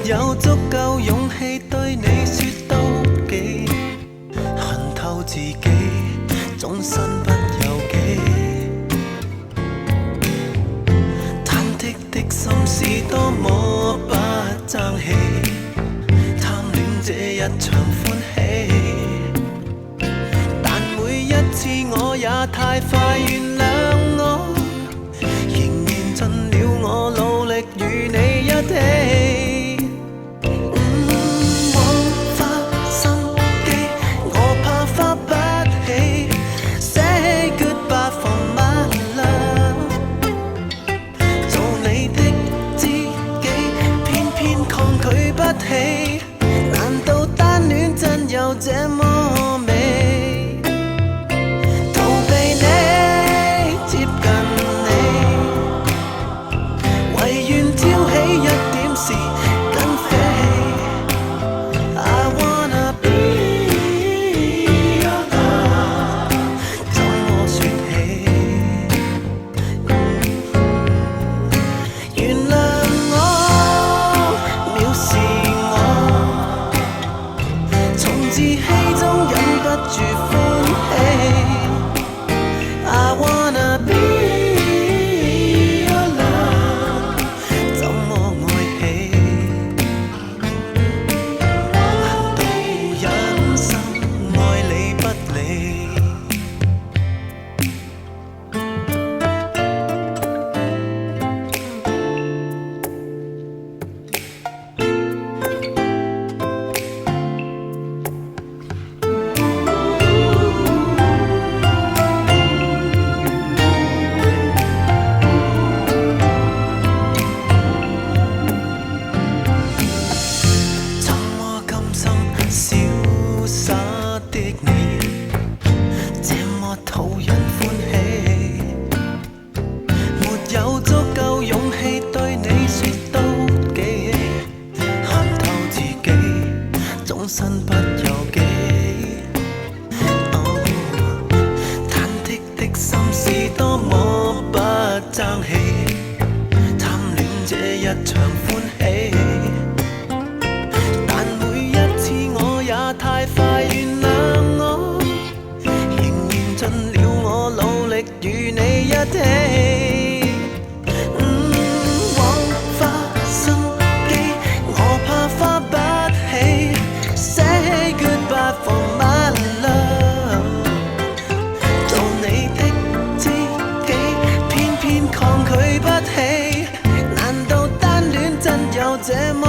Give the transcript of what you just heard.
有足夠勇氣對你說妒忌，恨透自己，終身不由己。忐忑的心是多麼不爭氣，貪戀這一場歡喜，但每一次我也太快原諒我，仍然盡了我努力與你一起。難道單戀真有這麼美？逃避你，接近你，唯願挑起一點事跟飛。I wanna be your love， 怎麼說起？原諒我藐視自欺中忍不住歡喜 I wanna be your love， 怎麼愛起？難道忍心愛理不理？瀟灑的你，這麼討人歡喜，沒有足夠勇氣對你說妒忌，恨透自己，終身不由己。忐忑的心是多麼不爭氣，貪戀這一場歡喜。太快原諒我，仍然盡了我努力與你一起。枉花心機，我怕花不起。Say goodbye for my love， 做你的知己，偏偏抗拒不起。難道單戀真有這麼